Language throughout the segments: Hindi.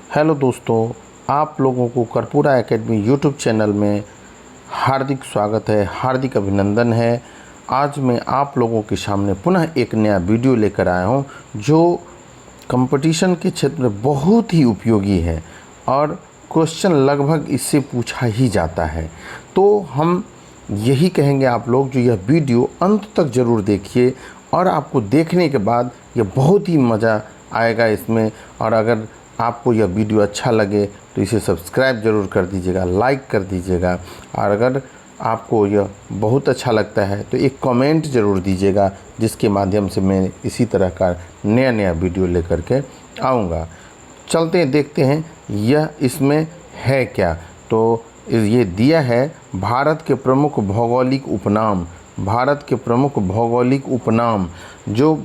हेलो दोस्तों, आप लोगों को कर्पूरा एकेडमी यूट्यूब चैनल में हार्दिक स्वागत है, हार्दिक अभिनंदन है। आज मैं आप लोगों के सामने पुनः एक नया वीडियो लेकर आया हूं जो कंपटीशन के क्षेत्र में बहुत ही उपयोगी है और क्वेश्चन लगभग इससे पूछा ही जाता है। तो हम यही कहेंगे आप लोग जो यह वीडियो अंत तक ज़रूर देखिए और आपको देखने के बाद यह बहुत ही मज़ा आएगा इसमें। और अगर आपको यह वीडियो अच्छा लगे तो इसे सब्सक्राइब ज़रूर कर दीजिएगा, लाइक कर दीजिएगा। और अगर आपको यह बहुत अच्छा लगता है तो एक कमेंट ज़रूर दीजिएगा, जिसके माध्यम से मैं इसी तरह का नया नया वीडियो लेकर के आऊँगा। चलते हैं, देखते हैं यह इसमें है क्या। तो ये दिया है भारत के प्रमुख भौगोलिक उपनाम। भारत के प्रमुख भौगोलिक उपनाम जो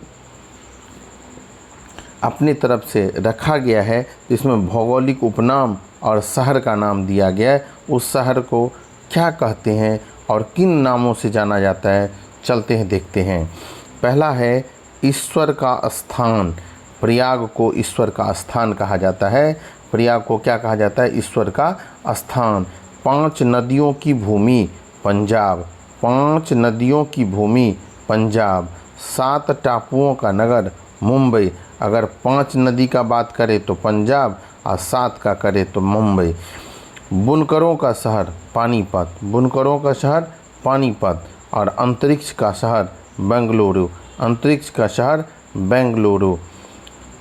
अपनी तरफ से रखा गया है, इसमें भौगोलिक उपनाम और शहर का नाम दिया गया है। उस शहर को क्या कहते हैं और किन नामों से जाना जाता है, चलते हैं देखते हैं। पहला है ईश्वर का स्थान। प्रयाग को ईश्वर का स्थान कहा जाता है। प्रयाग को क्या कहा जाता है? ईश्वर का स्थान। 5 नदियों की भूमि पंजाब। 5 नदियों की भूमि पंजाब। 7 टापुओं का नगर मुंबई। अगर 5 नदी का बात करें तो पंजाब और 7 का करें तो मुंबई। बुनकरों का शहर पानीपत। बुनकरों का शहर पानीपत। और अंतरिक्ष का शहर बेंगलुरु। अंतरिक्ष का शहर बेंगलुरु।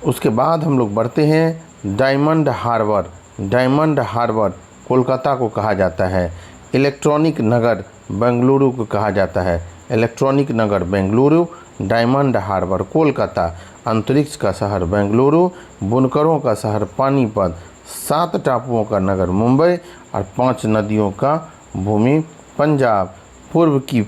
उसके बाद हम लोग बढ़ते हैं डायमंड हार्बर। डायमंड हार्बर कोलकाता को कहा जाता है। इलेक्ट्रॉनिक नगर बेंगलुरु को कहा जाता है। इलेक्ट्रॉनिक नगर बेंगलुरु, डायमंड हार्बर कोलकाता, अंतरिक्ष का शहर बेंगलुरु, बुनकरों का शहर पानीपत, 7 टापुओं का नगर मुंबई और 5 नदियों का भूमि पंजाब। पूर्व की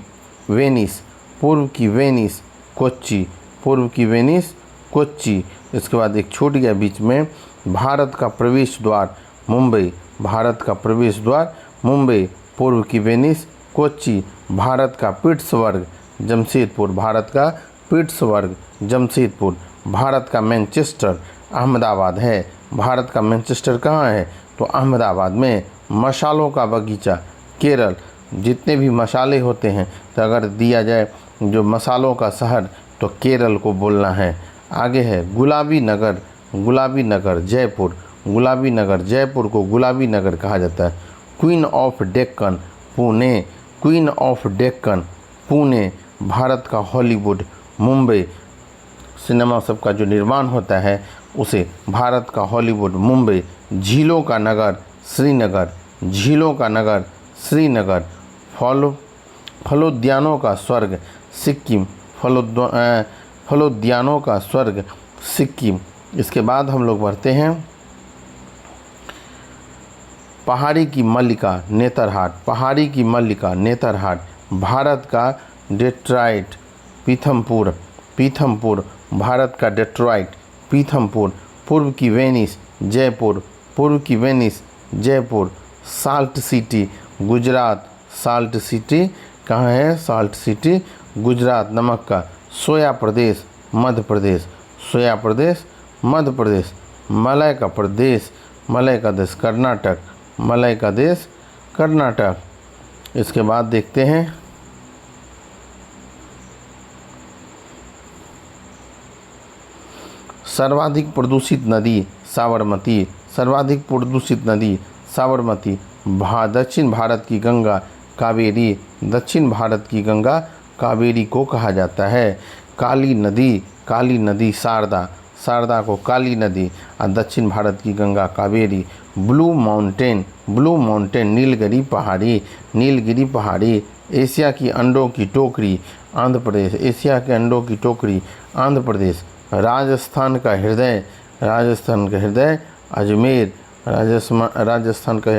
वेनिस। पूर्व की वेनिस कोच्चि। पूर्व की वेनिस कोच्चि। इसके बाद एक छूट गया बीच में, भारत का प्रवेश द्वार मुंबई। भारत का प्रवेश द्वार मुंबई। पूर्व की वेनिस कोच्चि। भारत का पिट्सबर्ग जमशेदपुर। भारत का पिट्सबर्ग जमशेदपुर। भारत का मैनचेस्टर अहमदाबाद है। भारत का मैनचेस्टर कहाँ है? तो अहमदाबाद में। मसालों का बगीचा केरल। जितने भी मसाले होते हैं, तो अगर दिया जाए जो मसालों का शहर तो केरल को बोलना है। आगे है गुलाबी नगर। गुलाबी नगर जयपुर। गुलाबी नगर जयपुर को गुलाबी नगर कहा जाता है। Queen of Deccan Pune. Queen of Deccan Pune. Bharat का हॉलीवुड मुंबई। सिनेमा सब का जो निर्माण होता है उसे भारत का हॉलीवुड मुंबई। झीलों का नगर श्रीनगर। झीलों का नगर श्रीनगर। फलोद्यानों का स्वर्ग सिक्किम। फलोद्यानों का स्वर्ग सिक्किम। इसके बाद हम लोग बढ़ते हैं पहाड़ी की मल्लिका नेतरहाट। पहाड़ी की मल्लिका नेतरहाट। भारत का डेट्रॉइट पीथमपुर। पीथमपुर भारत का डेट्रॉइट पीथमपुर। पूर्व की वेनिस जयपुर। पूर्व की Venice Jaipur. Salt city Gujarat. Salt city कहाँ है? Salt city Gujarat. नमक का सोया प्रदेश मध्य प्रदेश। सोया प्रदेश मध्य प्रदेश। मलय का प्रदेश, मलय का देश कर्नाटक। मलय का देश कर्नाटक। इसके बाद देखते हैं सर्वाधिक प्रदूषित नदी साबरमती। सर्वाधिक प्रदूषित नदी साबरमती। दक्षिण भारत की गंगा कावेरी। दक्षिण भारत की गंगा कावेरी को कहा जाता है। काली नदी, काली नदी शारदा। शारदा को काली नदी। और दक्षिण भारत की Ganga Kaveri. Blue mountain, blue mountain Nilgiri पहाड़ी। नीलगिरी पहाड़ी। एशिया की अंडों की टोकरी आंध्र प्रदेश। एशिया के अंडों की टोकरी आंध्र प्रदेश। राजस्थान का हृदय, राजस्थान का हृदय अजमेर। राजस्थान का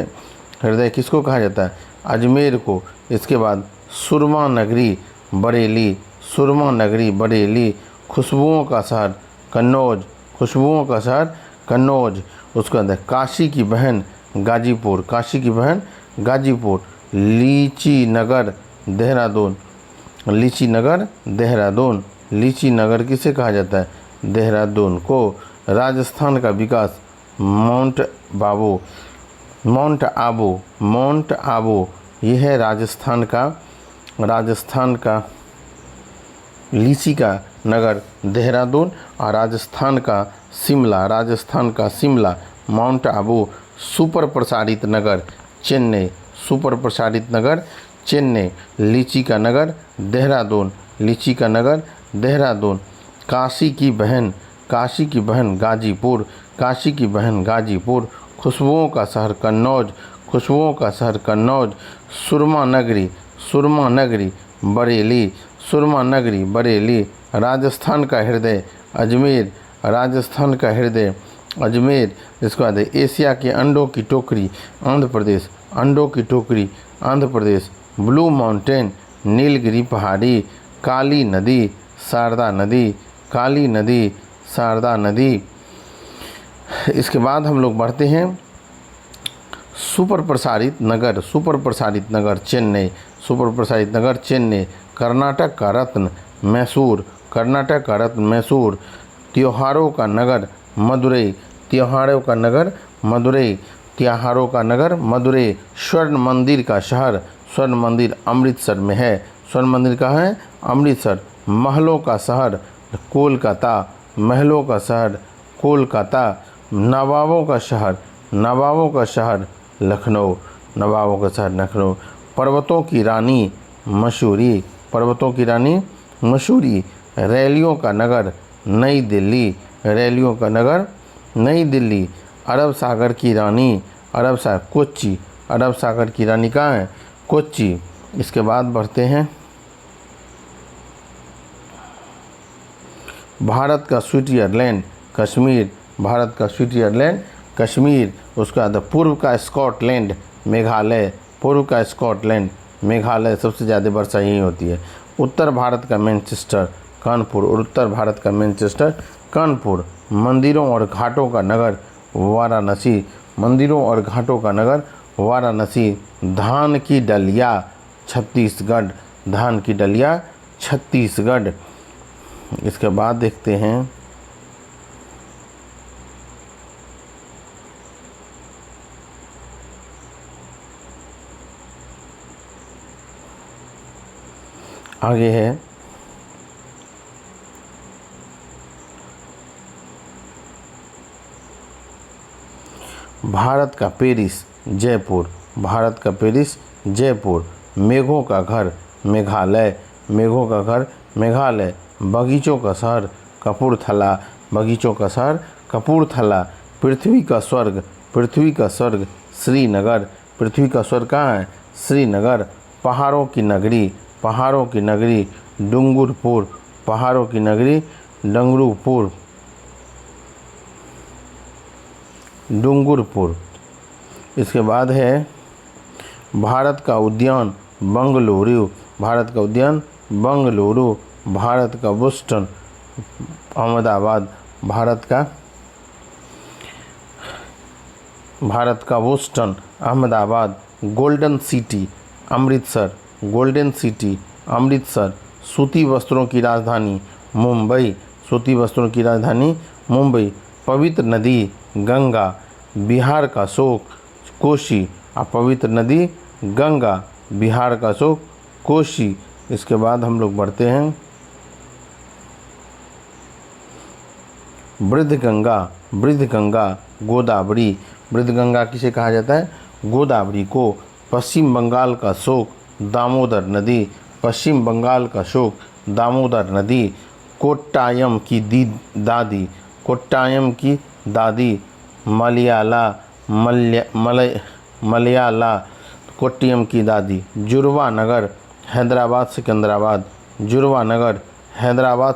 हृदय किसको कहा जाता है? अजमेर को। इसके बाद सुरमा नगरी बरेली। सुरमा नगरी बरेली। खुशबुओं का शहर कन्नौज। खुशबुओं का शहर कन्नौज। उसके बाद काशी की बहन गाजीपुर। काशी की बहन गाजीपुर। लीची नगर देहरादून। लीची नगर देहरादून। लीची नगर किसे कहा जाता है? देहरादून को। राजस्थान का विकास माउंट आबू ये है राजस्थान का लीची का नगर देहरादून, और राजस्थान का शिमला माउंट आबू। सुपर प्रसारित नगर चेन्नई, लीची का नगर देहरादून। काशी की बहन गाजीपुर। खुशबुओं का शहर कन्नौज। सुरमा नगरी बरेली। राजस्थान का हृदय अजमेर। इसके बाद एशिया के अंडों की टोकरी आंध्र प्रदेश। ब्लू माउंटेन नीलगिरी पहाड़ी। काली नदी शारदा नदी। इसके बाद हम लोग बढ़ते हैं सुपर प्रसारित नगर चेन्नई। कर्नाटक का रत्न मैसूर। त्योहारों का नगर मदुरई। स्वर्ण मंदिर अमृतसर में है। महलों का शहर कोलकाता। नवाबों का शहर लखनऊ। पर्वतों की रानी मसूरी। रैलियों का नगर नई दिल्ली। अरब सागर की रानी कहाँ है? कोच्चि। इसके बाद बढ़ते हैं भारत का स्विट्जरलैंड कश्मीर। उसके बाद पूर्व का स्कॉटलैंड मेघालय सबसे ज़्यादा वर्षा यहीं होती है। उत्तर भारत का मैनचेस्टर कानपुर। मंदिरों और घाटों का नगर वाराणसी। धान की डलिया छत्तीसगढ़। इसके बाद देखते हैं आगे है भारत का पेरिस जयपुर। मेघों का घर मेघालय। बगीचों का शहर कपूरथला। पृथ्वी का स्वर्ग श्रीनगर। कहाँ है? श्रीनगर। पहाड़ों की नगरी डूंगरपुर। इसके बाद है भारत का उद्यान बंगलुरु। भारत का Boston Ahmedabad. Golden city Amritsar. सूती वस्त्रों की राजधानी मुंबई। पवित्र नदी गंगा। बिहार का शोक कोसी। पवित्र नदी गंगा बिहार का शोक कोसी। इसके बाद हम लोग बढ़ते हैं वृद्धगंगा गोदावरी। वृद्धगंगा किसे कहा जाता है? गोदावरी को। पश्चिम बंगाल का शोक दामोदर नदी। कोट्टायम की दादी मलयाला कोट्टयम की दादी। जुड़वा नगर हैदराबाद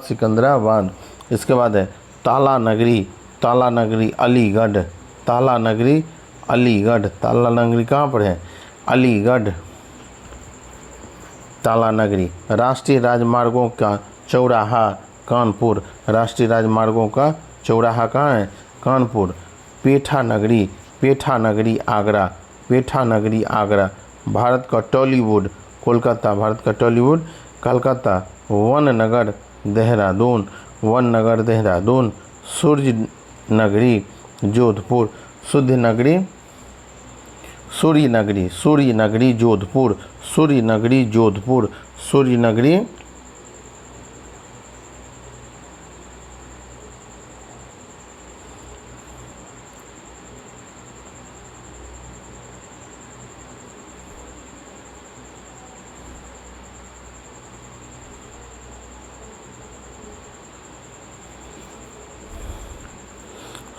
सिकंदराबाद। इसके बाद है ताला नगरी अलीगढ़। ताला नगरी कहाँ पर है? अलीगढ़। ताला नगरी। राष्ट्रीय राजमार्गों का चौराहा कानपुर। कहाँ है? कानपुर। पेठा नगरी आगरा। भारत का टॉलीवुड कोलकाता। वन नगर देहरादून। सूर्य नगरी जोधपुर। शुद्ध नगरी सूर्य नगरी, सूर्य नगरी जोधपुर, सूर्य नगरी जोधपुर, सूर्य नगरी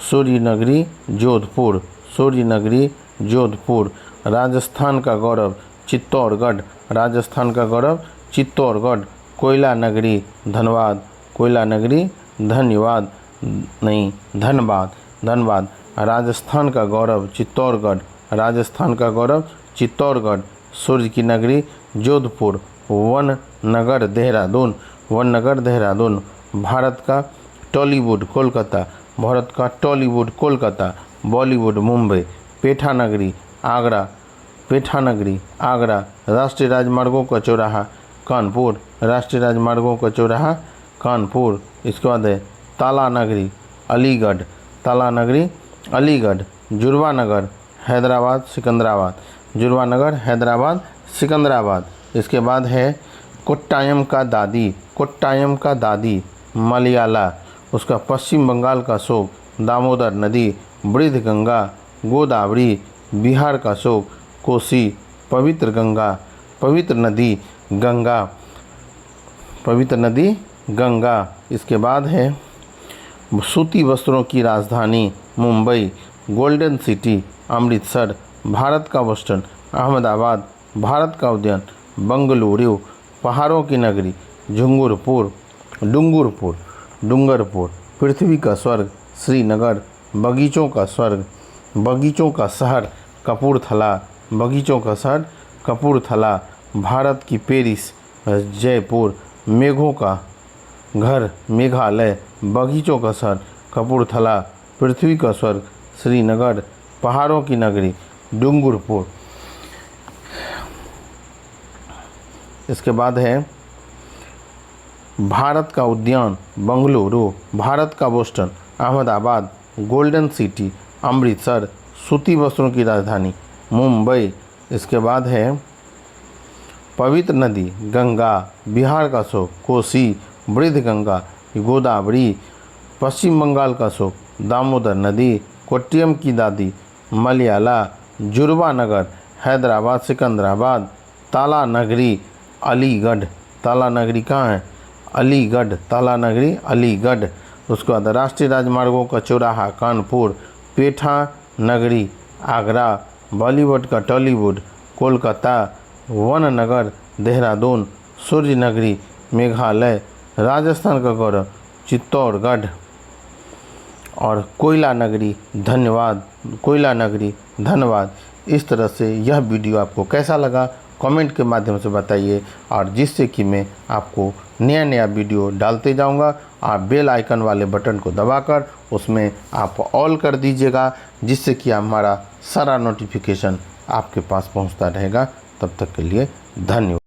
सूर्य नगरी जोधपुर, सूर्य नगरी जोधपुर। राजस्थान का गौरव चित्तौड़गढ़, राजस्थान का गौरव चित्तौड़गढ़। कोयला नगरी धनबाद, कोयला नगरी धन्यवाद नहीं धनबाद, धनबाद। राजस्थान का गौरव चित्तौड़गढ़, राजस्थान का गौरव चित्तौड़गढ़। सूर्य की नगरी जोधपुर। वन नगर देहरादून, वन नगर देहरादून। भारत का टॉलीवुड कोलकाता, भारत का टॉलीवुड कोलकाता। बॉलीवुड मुंबई। पेठा नगरी आगरा, पेठा नगरी आगरा। राष्ट्रीय राजमार्गों का चौराहा कानपुर, राष्ट्रीय राजमार्गों का चौराहा कानपुर। इसके बाद है ताला नगरी अलीगढ़, ताला नगरी अलीगढ़। जुड़वा नगर हैदराबाद सिकंदराबाद, जुड़वा नगर हैदराबाद सिकंदराबाद। इसके बाद है कोट्टायम का दादी, कोट्टायम का दादी मलयाला। उसका पश्चिम बंगाल का शोक दामोदर नदी, वृद्ध गंगा गोदावरी। बिहार का शोक कोसी, पवित्र गंगा, पवित्र नदी गंगा, पवित्र नदी गंगा। इसके बाद है सूती वस्त्रों की राजधानी मुंबई, गोल्डन सिटी अमृतसर। भारत का बोस्टन अहमदाबाद, भारत का उद्यान बंगलुरु। पहाड़ों की नगरी झुंगुरपुर, डूंगरपुर, डूंगरपुर। पृथ्वी का स्वर्ग श्रीनगर, बगीचों का स्वर्ग, बगीचों का शहर कपूरथला, बगीचों का शहर कपूरथला। भारत की पेरिस जयपुर। मेघों का घर मेघालय, बगीचों का शहर कपूरथला। पृथ्वी का स्वर्ग श्रीनगर, पहाड़ों की नगरी डूंगरपुर। इसके बाद है भारत का उद्यान बंगलुरु, भारत का Boston Ahmedabad, golden city Amritsar. सूती वस्त्रों की राजधानी मुंबई। इसके बाद है पवित्र नदी गंगा, बिहार का शोक कोसी, वृद्ध गंगा गोदावरी। पश्चिम बंगाल का शोक दामोदर नदी, कोट्टयम की दादी मलयाला। जुड़वा नगर हैदराबाद सिकंदराबाद। ताला नगरी अलीगढ़, ताला नगरी कहाँ है अलीगढ़, ताला नगरी अलीगढ़। उसके बाद राष्ट्रीय राजमार्गों का चौराहा कानपुर। पेठा नगरी आगरा, बॉलीवुड का टॉलीवुड कोलकाता। वन नगर देहरादून, सूर्य नगरी मेघालय। राजस्थान का गौरव चित्तौड़गढ़ और कोयला नगरी धन्यवाद, कोयला नगरी धन्यवाद। इस तरह से यह वीडियो आपको कैसा लगा कमेंट के माध्यम से बताइए, और जिससे कि मैं आपको नया नया वीडियो डालते जाऊंगा। आप बेल आइकन वाले बटन को दबाकर उसमें आप ऑल कर दीजिएगा, जिससे कि हमारा सारा नोटिफिकेशन आपके पास पहुंचता रहेगा। तब तक के लिए धन्यवाद।